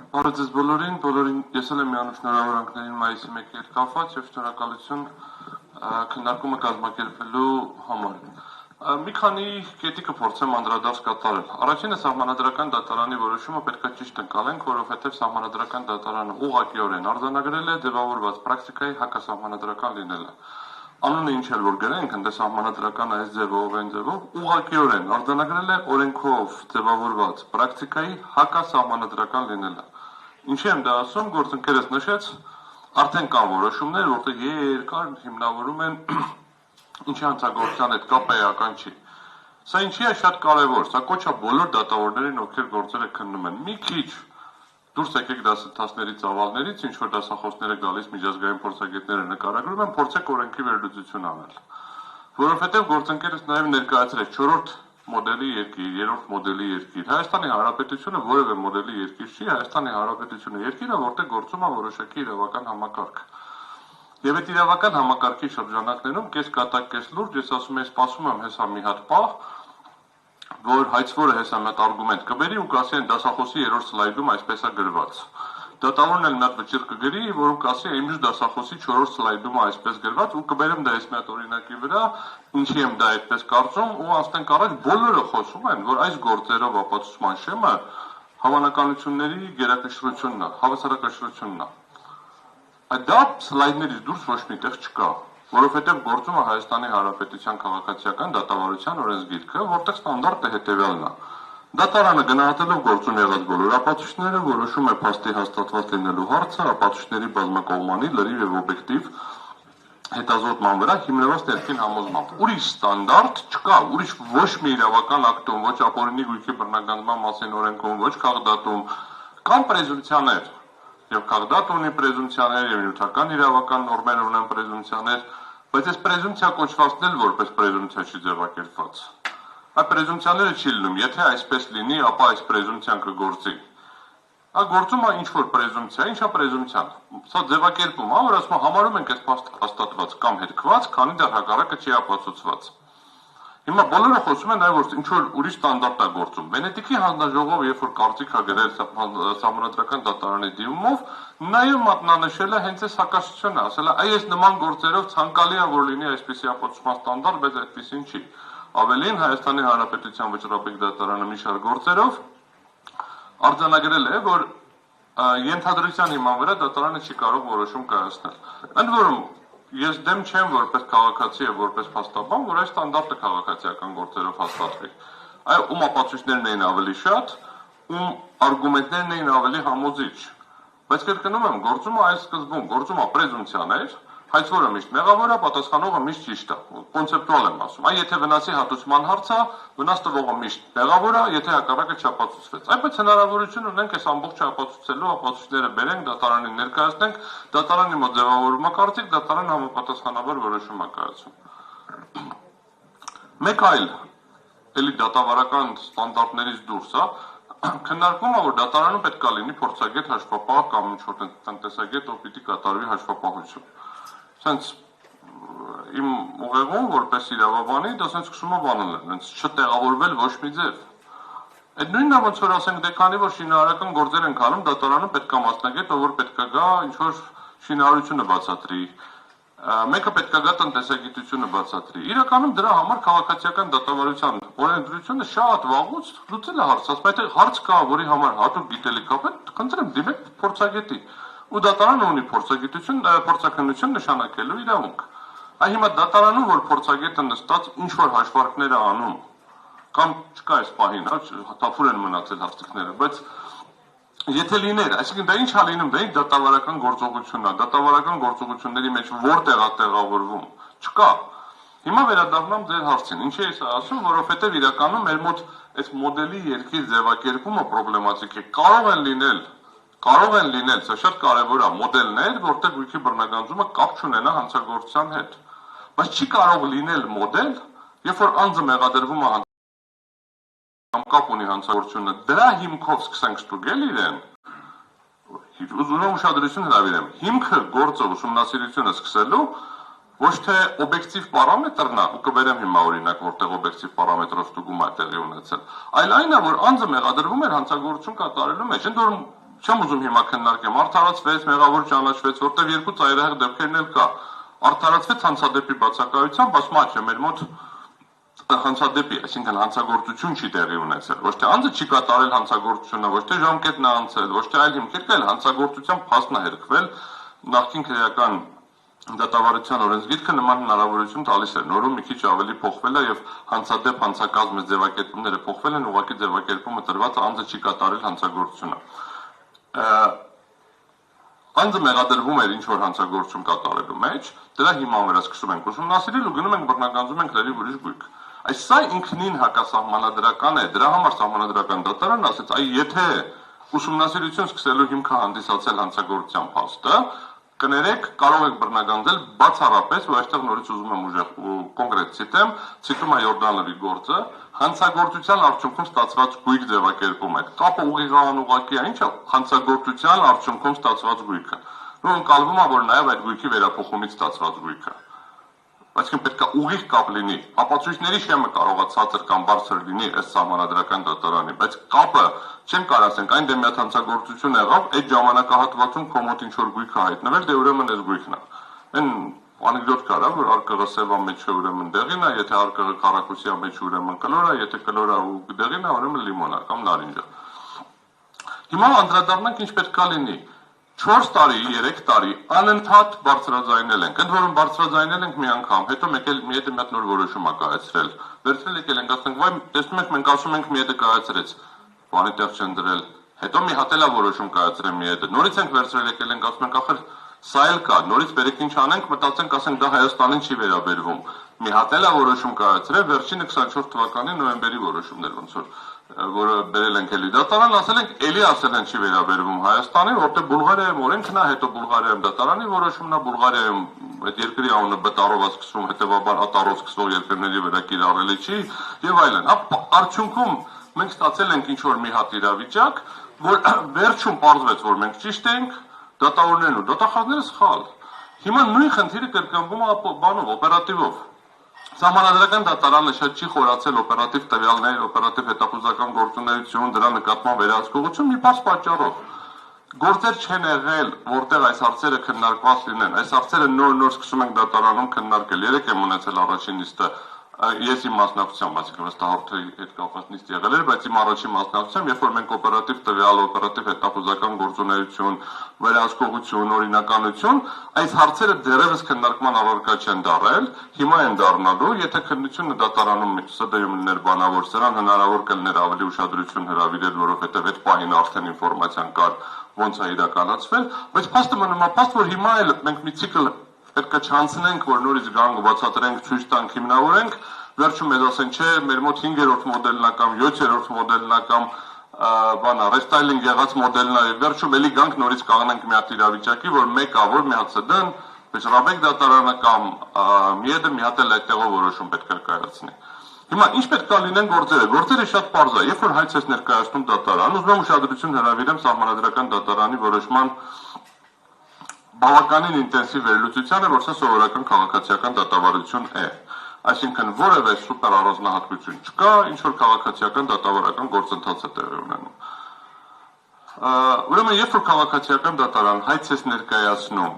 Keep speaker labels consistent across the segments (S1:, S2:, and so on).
S1: Բարև ձեզ բոլորին ես էլ եմ միանում շնորհավորանքներին մայիսի 1-ի հետ կապված եւ շնորհակալություն քննարկումը կազմակերպելու համար։ Մի քանի կետի կփորձեմ անդրադարձ կատարել։ Առաջինը սահմանադրական դատարանի որոշումը պետք է ճիշտ ընկալենք, որովհետեւ սահմանադրական դատարանը ուղղակիորեն արձանագրել է ձևավորված պրակտիկայի հակասահմանադրական լինելը։ Անունը ինչ էլ որ գրենք, ընդ սահմանադրականը այս ձևով այն ձևով ուղղակիորեն արձանագրել է օրենքով ձևավորված պրակտիկայի հակասահմանադրական լինելը։ Ինչի եմ դա ասում, գործընկերս նշեց, արդեն կան որոշումներ, որտեղ երկար հիմնավորում են ինչի հանցագործության հետ կապ էական չի։ Սա ինչի է շատ կարևոր, սա կոչ է բոլոր դատավորներին, ովքեր գործերը քննում են։ Մի քիչ դուրս եկեք դասընթացների ծավալներից, ինչ որ դասախոսները գալիս միջազգային փորձագետները նկարագրում են, փորձեք օրենքի վերլուծություն անել։ Որովհետև գործընկերս նաև ներկայացրել է 4-րդ մոդելի երկիր, 3-րդ մոդելի երկիր։ Հայաստանի Հանրապետությունը որևէ մոդելի երկիր չի, Հայաստանի Հանրապետությունը երկիր է, որտեղ գործում է որոշակի իրավական համակարգ։ Եվ այդ իրավական համակարգի շրջանակներում կես կատակ, կես լուրջ, ես ասում եմ, սպասում եմ հեսա մի հատ պահ, որ հայցվորը հեսա մի հատ արգումենտ կբերի ու կասի այն դասախոսի 3-րդ սլայդում այսպես է գրված։ Դատավորն էլ մի հատ վճիռ կգրի, որում կասի այն մյուս դասախոսի 4-րդ սլայդում այսպես գրված ու կբերեմ դա այս մի հատ օրինակի վրա, ինչի եմ դա այդպես կարծում ու անցնենք առաջ բոլորը խոսում են, որ այս գործերով ապացուցման շեմը հավանականությունների գերակշռությունն է, հավասարակշռությունն է։ Դա սլայդներից դուրս ոչ միտեղ չկա, որովհետև գործում է Հայաստանի Հանրապետության քաղաքացիական դատավարության օրենսգիրքը, որտեղ ստանդարտը հետևյալն է։ Դատարանը գնահատելով գործում եղած բոլոր ապացույցները որոշում է փաստի հաստատված լինելու հարցը ապացույցների բազմակողմանի, լրիվ եւ օբյեկտիվ հետազոտման վրա հիմնված ներքին համոզմամբ։ Ուրիշ ստանդարտ չկա, ուրիշ ոչ մի իրավական ակտում, ոչ ապօրինի գույքի բռնագանձման մասին օրենքում, ոչ քաղաքդատում կան պրեզումպցիաներ, եւ քաղաքդատ ունի պրեզումպցիաներ, եւ նյութական իրավական նորմեր ունեն պրեզումպցիաներ, բայց այս պրեզումպցիա կոչվածն էլ որպես պրեզումպցիա չի ձևակերպված։ Այդ պրեզումպցիաները չի լինում, եթե այսպես լինի, ապա այս պրեզումպցիան կգործի։ Գործում է ինչ որ պրեզումպցիա, ինչա պրեզումպցիան։ Սա ձևակերպում է, որ ասում է համարում ենք այս փաստը հաստատված կամ հետքված, քանի դեռ հակառակը չի ապացուցված։ Հիմա բոլորը խոսում են նաև որ ինչ որ ուրիշ ստանդարտ է գործում։ Վենետիկի հանձնաժողովը երբ որ կարծիք է գրել սահմանադրական դատարանի դիմումով, նաև մատնանշել է հենց այս հակասությունը, ասել է, այ այս նման գործերով ցանկալի է որ լինի այսպիսի ապացուցման ստանդարտ, բայց այդպեսին չի։ Ավելին Հայաստանի Հանրապետության վճռապետ դատարանը մի շարք գործերով արձանագրել է, որ ենթադրության հիման վրա դատարանը չի կարող որոշում կայացնել։ Ընդ որում ես դեմ չեմ որպես քաղաքացի եւ որպես փաստաբան, որ այս ստանդարտը քաղաքացիական գործերով հաստատվի։ Այո, ում ապացույցներն էին ավելի շատ, ում արգումենտներն էին ավելի համոզիչ։ Բայց կրկնում եմ, գործում է այս սկզբում, գործում է պրեզումպցիաներ, հայցվորը միշտ մեղավոր է, պատասխանողը միշտ ճիշտ է։ Կոնցեպտուալ եմ ասում։ Այ եթե վնասի հատուցման հարց է, վնաս տվողը միշտ մեղավոր է, եթե հակառակը չապացուցվեց։ Այդպես հնարավորություն ունենք այս ամբողջը ապացուցելու, ապացույցները բերենք, դատարանին ներկայացնենք, դատարանի մոտ ձևավորում է կարծիք, դատարանը համապատասխանաբար որոշում է կայացում։ Մեկ այլ էլի դատավարական ստանդարտներից դուրս է, քննարկվում է, որ դատարանում պետք է լինի փորձագետ հաշվապահ կամ ինչ որ տնտեսագետ, ով պիտի կատարվի հաշվապահություն։ Սենց իմ ուղեղում որպես իրավաբանի դա սենց սկսում է բանել, սենց չտեղավորվել ոչ մի ձև։ Այդ նույնն է ոնց որ ասենք դե քանի որ շինարարական գործեր են անում, դատարանում պետք է մասնագետ, ով որ պետք է գա ինչ որ շինարարությունը բացատրի։ Մեկը պետք է գա տնտեսագիտությունը բացատրի։ Իրականում դրա համար քաղաքացիական դատավարության օրենսդրությունը շատ վաղուց լուծել է հարցը, բայց եթե հարց կա, որի համար հատուկ գիտելիք կա, խնդրեմ դիմեք փորձագետի։ Ու դատարանը ունի փորձագիտություն, փորձաքննություն նշանակելու իրավունք։ Այ հիմա դատարանում որ փորձագետը նստած ինչ որ հաշվարկներ է անում, կամ չկա այս պահին, տափուր են մնացել հաստիկները, բայց եթե լիներ, այսինքն դա ինչ է լինում, դա դատավարական գործողությունն է, դատավարական գործողությունների մեջ որտեղ է տեղավորվում, չկա։ Հիմա վերադառնամ ձեր հարցին, ինչի է սա ասում, որովհետև իրականում մեր մոտ այս մոդելի երկիր ձևակերպումը պրոբլեմատիկ է, կարող են լինել, սա շատ կարևոր է, մոդելներ, որտեղ գույքի բռնագանձումը կապ չունենա հանցագործության հետ, բայց չի կարող լինել մոդել, երբ որ անձը մեղադրվում է կամ կապ ունի հանցագործությունը, դրա հիմքով սկսենք ստուգել իրեն, ուզում ուշադրություն հրավիրեմ, հիմքը գործը ուսումնասիրությունը սկսելու ոչ թե օբյեկտիվ պարամետրն է, ու կբերեմ հիմա օրինակ, որտեղ օբյեկտիվ պարամետրով ստուգում է տեղի ունեցել, այլ այն է, որ անձը մեղադրվում էր հանցագործություն կատարելու մեջ, ընդ որում չեմ ուզում հիմա քննարկեմ, արդարացվեց, մեղավոր ճանաչվեց, որտեղ երկու ծայրահեղ դեպքերն էլ կա։ Արդարացվեց հանցադեպի բացակայությամբ, ասում է, մեր մոտ հանցադեպի, այսինքն հանցագործություն չի տեղի ունեցել, ոչ թե անձը չի կատարել հանցագործությունը, ոչ թե ժամկետն է անցել, ոչ թե այլ հիմքեր կա, այլ հանցագործության փաստն է հերքվել, նախկին քրեական դատավարության օրենսգիրքը նման հնարավորություն տալիս է, նորում մի քիչ ավելի փոխվել է եւ հանցադեպ հանցակազմի ձևակերպումները փոխվել են, ուղղակի ձևակերպումը տրված անձը չի կատարել հանցագործությունը։ Անձը մեղադրվում էր ինչ-որ հանցագործություն կատարելու մեջ, դրա հիման վրա սկսում ենք ուսումնասիրել ու գնում ենք բռնականություն ենք լրիվ ուրիշ գույք։ Այս սա ինքնին հակասահմանադրական է, դրա համար սահմանադրական դատարանն ասեց, այ եթե ուսումնասիրություն սկսելու հիմքը հանդիսացել հանցագործության փաստը, կներեք, կարող եք բռնականել բացառապես, որ այստեղ նորից ուզում եմ ուժեղ կոնկրետ ցիտեմ, ցիտում է Յորդանովի գործը, հանցագործության արդյունքում ստացված գույք ձևակերպում է։ Կապը ուղիղ-անուղղակի է, ինչ է հանցագործության արդյունքում ստացված գույքը։ Ու ընկալվում է, որ նաև այդ գույքի վերափոխումից ստացված գույքը։ Այսինքն պետք է ուղիղ կապ լինի։ Ապացույցների շեմը կարող է ցածր կամ բարձր լինի ըստ սահմանադրական դատարանի, բայց կապը չեն կարող ասենք այն դեմ միած հանցագործություն եղավ, այդ ժամանակահատվածում քո մոտ ինչ-որ գույք է հայտնվել, դե ուրեմն այս գույքն է։ Այն անեկդոտ կա, որ արկղը սևա մեջ է, ուրեմն դեղին է, եթե արկղը քառակուսի մեջ է, ուրեմն կլոր է, եթե կլոր է ու դեղին է, ուրեմն լիմոն է կամ նարինջ է։ Հիմա անդրադառնանք ինչ պետք է լինի։ 4 տարի, 3 տարի անընդհատ բարձրաձայնել ենք, ընդ որում բարձրաձայնել ենք մի անգամ, հետո մեկ էլ մի հետ մի հատ նոր որոշում ա կայացրել։ Վերցրել եկել ենք, ասենք, վայ, տեսնում եք, մենք ասում ենք մի հետը կայացրեց, բանի տեղ չեն դրել։ Հետո մի հատ էլ ա որոշում կայացրել մի հետը։ Նորից ենք վերցրել եկել ենք, ասում ենք, ախր սա էլ կա, նորից բերեք ինչ անենք, մտածենք, ասենք, դա Հայաստանին չի վերաբերվում։ Մի հատ էլ ա որոշում կայացրել, վերջինը 24 թվականի նոյեմբերի որոշումներ ոնց որը բերել ենք էլի դատարան, ասել ենք էլի ասել են չի վերաբերվում Հայաստանին, որտեղ Բուլղարիայում օրենքն է, հետո Բուլղարիայում դատարանի որոշումն է, Բուլղարիայում այդ երկրի անունը բտարով է սկսվում, հետևաբար ատարով սկսվող երկրների վրա կիրառելի չի եւ այլն։ Արդյունքում մենք ստացել ենք ինչ որ մի հատ իրավիճակ, որ վերջում պարզվեց, որ մենք ճիշտ ենք, դատավորներն ու դատախազները սխալ։ Հիմա նույն խնդիրը կրկնվում է բանով, օպերատիվով։ Սահմանադրական դատարանը շատ չի խորացել օպերատիվ տվյալներ, օպերատիվ հետախուզական գործունեություն, դրա նկատմամբ վերահսկողություն մի բաց պատճառով։ Գործեր չեն եղել, որտեղ այս հարցերը քննարկված լինեն։ Այս հարցերը նոր-նոր սկսում ենք դատարանում քննարկել։ Երեք եմ ունեցել առաջին նիստը, ես իմ մասնակցությամբ, այսինքն վստահորդի հետ կապված նիստ եղել էր, բայց իմ առաջին մասնակցությամբ, երբ որ մենք օպերատիվ տվյալ, օպերատիվ հետախուզական գործունեություն, վերահսկողություն, օրինականություն, այս հարցերը դեռևս քննարկման առարկա չեն դարել, հիմա են դառնալու, եթե քննությունը դատարանում ՍԴ-ում լիներ բանավոր, սրան հնարավոր կլիներ ավելի ուշադրություն հրավիրել, որովհետև այդ պահին արդեն ինֆորմացիան կար, ոնց է իրականացվել, բայց փաստը մնում է փաստ, որ հիմա էլ մենք մի ցիկլ պետք է չանցնենք, որ նորից գանք բացատրենք, ցույց տանք, հիմնավորենք, վերջում մեզ ասեն, չէ, մեր մոտ 5-րդ մոդելն է կամ 7-րդ մոդելն է կամ բանա, ռեստայլինգ եղած մոդելն է, վերջում էլի գանք նորից կանգնենք մի հատ իրավիճակի, որ մեկ ա, որ մի հատ ՍԴ-ն, Բեժրաբեկ դատարանը կամ միեդը մի հատ էլ այդտեղով որոշում պետք է կայացնի։ Հիմա ինչ պետք է լինեն գործերը։ Գործերը շատ պարզ է, երբ որ հայց ես ներկայացնում դատարան, ուզում եմ ուշադրություն հրավիրեմ սահմանադրական դատարանի որոշման բավականին ինտենսիվ վերլուծությանը, որ սա սովորական քաղաքացիական դատավարություն է։ Այսինքն որևէ սուպեր առանձնահատկություն չկա, ինչ որ քաղաքացիական դատավարական գործընթաց է տեղի ունենում։ Ուրեմն երբ որ քաղաքացիական դատարան հայց ես ներկայացնում,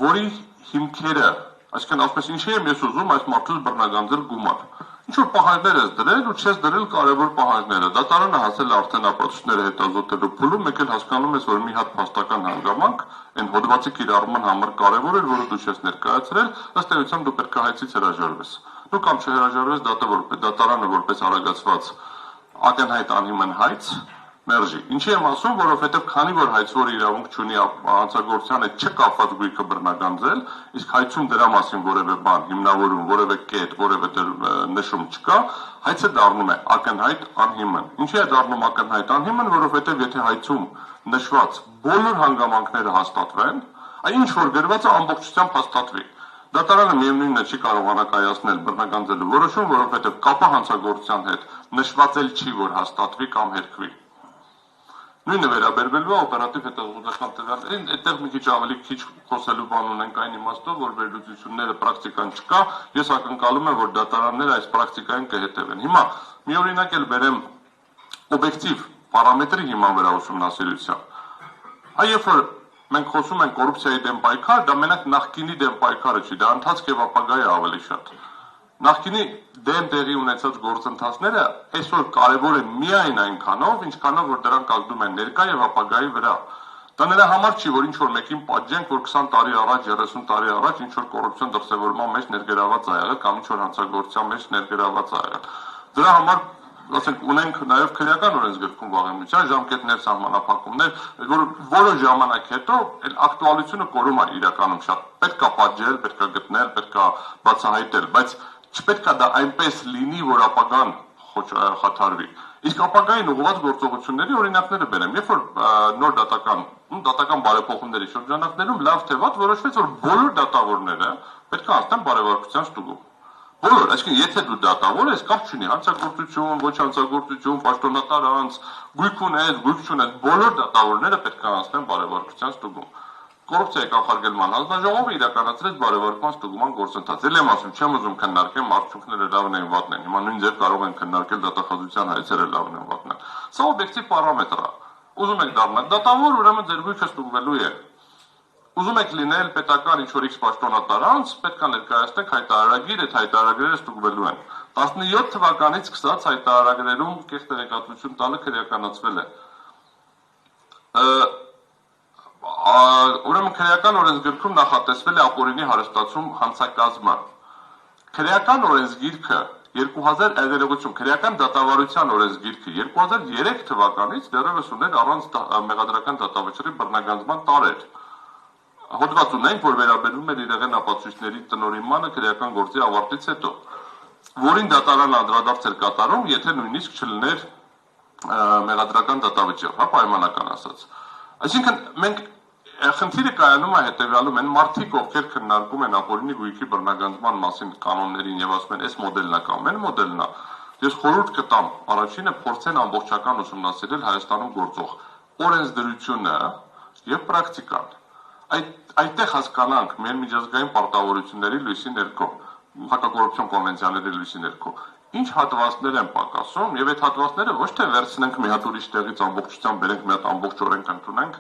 S1: որի հիմքերը, այսինքն ասես ինչի եմ ես ուզում այս մարդուց բռնագանձել գումար։ Ինչ որ պահանջներ ես դրել ու չես դրել կարևոր պահանջները։ Դատարանը հասել է արդեն ապացույցները հետազոտելու փուլում, մեկ էլ հասկանում ես, որ մի հատ փաստական հանգամանք այն հոդվածի կիրառման համար կարևոր էր, որը դու չես ներկայացրել, ըստ էության դու պետք է հայցից հրաժարվես։ Դու կամ չհրաժարվես, դատարանը որպես արագացված ակնհայտ անհիմն հայց մերժի։ Ինչի եմ ասում, որովհետև քանի որ հայցվորը իրավունք չունի հանցագործության հետ չկապված գույքը բռնագանձել, իսկ հայցում դրա մասին որևէ բան, հիմնավորում, որևէ կետ, որևէ նշում չկա, հայցը դառնում է ակնհայտ անհիմն։ Ինչի է դառնում ակնհայտ անհիմն, որովհետև եթե հայցում նշված բոլոր հանգամանքները հաստատվեն, այն ինչ որ գրված է ամբողջությամբ հաստատվի։ Դատարանը միևնույնն է չի կարողանա կայացնել բռնագանձելու որոշում, որովհետև կապը հանցագործության հետ նշված էլ չի, որ հաստատվի կամ հերքվի։ Նույնը վերաբերվելու է օպերատիվ հետազոտական տվյալներին, այդտեղ մի քիչ ավելի քիչ խոսելու բան ունենք այն իմաստով, որ վերլուծությունները պրակտիկան չկա, ես ակնկալում եմ, որ դատարանները այս պրակտիկային կհետևեն։ Հիմա մի օրինակ էլ բերեմ օբյեկտիվ պարամետրի հիման վրա ուսումնասիրության։ Երբ որ մենք խոսում ենք կոռուպցիայի դեմ պայքար, դա մենակ նախկինի դեմ պայքարը չի, դա ընթացք եւ ապագայի ավելի շատ։ Նախկինի դեմ տեղի ունեցած գործընթացները այսօր կարևոր են միայն այնքանով, ինչքանով որ դրանք ազդում են ներկա եւ ապագայի վրա։ Դա նրա համար չի, որ ինչ-որ մեկին պատժենք, որ 20 տարի առաջ, 30 տարի առաջ ինչ-որ կոռուպցիոն դրսևորման մեջ ներգրաված ա եղել կամ ինչ-որ հանցագործության մեջ ներգրաված ա եղել։ Դրա համար ասենք ունենք նաև քրեական օրենսգրքում վաղեմության ժամկետներ, սահմանափակումներ, որ որոշ ժամանակ հետո այդ ակտուալությունը կորում է իրականում շատ։ Պետք է պատժել, պետք է գտնել, պետք է բացահայտել, բայց չպետք է դա այնպես լինի, որ ապագան խաթարվի։ Իսկ ապագային ուղղված գործողությունների օրինակները բերեմ, երբ որ նոր դատական բարեփոխումների շրջանակներում լավ թե վատ որոշվեց, որ բոլոր դատավորները պետք է անցնեն բարեվարկության ստուգում։ Բոլոր, այսինքն եթե դու դատավոր ես, կապ չունի, հանցագործություն, ոչ հանցագործություն, պաշտոնատար անձ, գույք ունես, գույք չունես, բոլոր դատավորները պետք է անցնեն բարեվարկության ստուգում։ Կոռուպցիայի կանխարգելման հանձնաժողովը իրականացրեց բարեվարկման ստուգման գործընթաց։ Էլ եմ ասում, չեմ ուզում քննարկեմ արդյունքները լավն են վատն են։ Հիմա նույն ձև կարող են քննարկել դատախազության հայցերը լավն են վատն են։ Սա օբյեկտիվ պարամետր է։ Ուզում եք դառնալ դատավոր, ուրեմն ձեր գույքը ստուգվելու է։ Ուզում եք լինել պետական ինչ-որ X պաշտոնատար անձ, պետք է ներկայացնեք հայտարարագիր, այդ հայտարարագրերը ստուգվելու են։ 17 թվականից սկսած հայտարարագրերում կեղծ տեղեկատվություն տալը քրեականացվել է։ Ուրեմն քրեական օրենսգրքում նախատեսվել է ապօրինի հարստացում հանցակազմը։ Քրեական օրենսգիրքը 2000 քրեական դատավարության օրենսգիրքը 2003 թվականից դեռևս ուներ առանց մեղադրական դատավճռի բռնագանձման տարեր։ Հոդված ունենք, որ վերաբերում էր իրեղեն ապացույցների տնօրինմանը քրեական գործի ավարտից հետո, որին դատարանը անդրադարձ էր կատարում, եթե նույնիսկ չլիներ մեղադրական դատավճիռ, հա, պայմանական ասած։ Այսինքն մենք խնդիրը կայանում է հետևյալում են մարդիկ, ովքեր քննարկում են ապօրինի գույքի բռնագանձման մասին կանոններին եւ ասում են, այս մոդելն է կամ այն մոդելն է, ես խորհուրդ կտամ առաջինը փորձեն ամբողջական ուսումնասիրել Հայաստանում գործող օրենսդրությունը եւ պրակտիկան։ Այդտեղ հասկանանք մեր միջազգային պարտավորությունների լույսի ներքո, հակակոռուպցիոն կոնվենցիաների լույսի ներքո, ինչ հատվածներ են պակասում եւ այդ հատվածները ոչ թե վերցնենք մի հատ ուրիշ տեղից ամբողջությամբ բերենք, մի հատ ամբողջ օրենք ընդունենք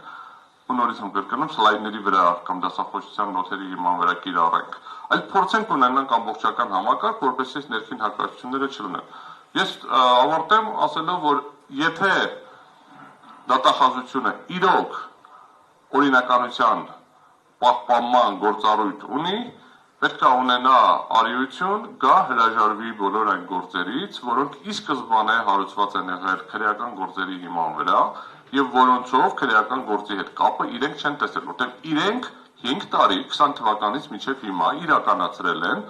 S1: ու նորից կրկնում սլայդների վրա կամ դասախոսության նոթերի հիման վրա կիրառենք, այլ փորձենք ունենանք ամբողջական համակարգ, որպեսզի ներքին հակասությունները չլինեն։ Ես ավարտեմ ասելով, որ եթե դատախազությունը իրոք օրինականության պահպանման գործառույթ ունի, պետք է ունենա արիություն, գա հրաժարվի բոլոր այն գործերից, որոնք ի սկզբանե հարուցված են եղել քրեական գործերի հիման վրա եւ որոնցով քրեական գործի հետ կապը իրենք չեն տեսել, որտեղ իրենք 5 տարի 20 թվականից մինչև հիմա իրականացրել են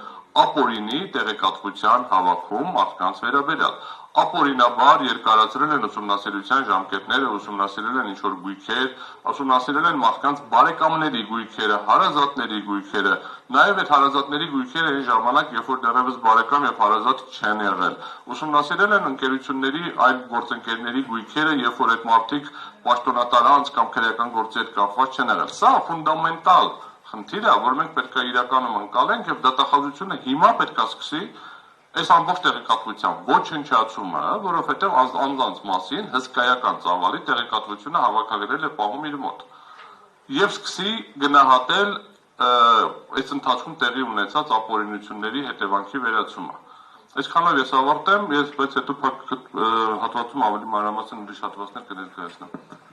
S1: ապօրինի տեղեկատվության հավաքում մարդկանց վերաբերյալ։ Ապօրինաբար երկարացրել են ուսումնասիրության ժամկետները, ուսումնասիրել են ինչ-որ գույքեր, ուսումնասիրել են մարդկանց բարեկամների գույքերը, հարազատների գույքերը, նաև այդ հարազատների գույքերը այն ժամանակ, երբ որ դեռևս բարեկամ եւ հարազատ չեն եղել։ Ուսումնասիրել են ընկերությունների այլ գործընկերների գույքերը, երբ որ այդ մարդիկ պաշտոնատար անձ կամ քրեական գործի հետ կապված չեն եղել։ Սա ֆունդամենտալ խնդիր է, որ մենք պետք է իրականում անցալենք եւ դատախազությունը հիմա պետք է սկսի այս ամբողջ տեղեկատվության ոչնչացումը, որովհետև անձանց մասին հսկայական ծավալի տեղեկատվությունը հավաքագրել է պահում իր մոտ եւ սկսի գնահատել այս ընթացքում տեղի ունեցած ապօրինությունների հետևանքի վերացումը։ Այսքանով ես ավարտեմ, բայց հետո հատվածում ավելի մանրամասն ուրիշ հատվածներ կներկայացնեմ։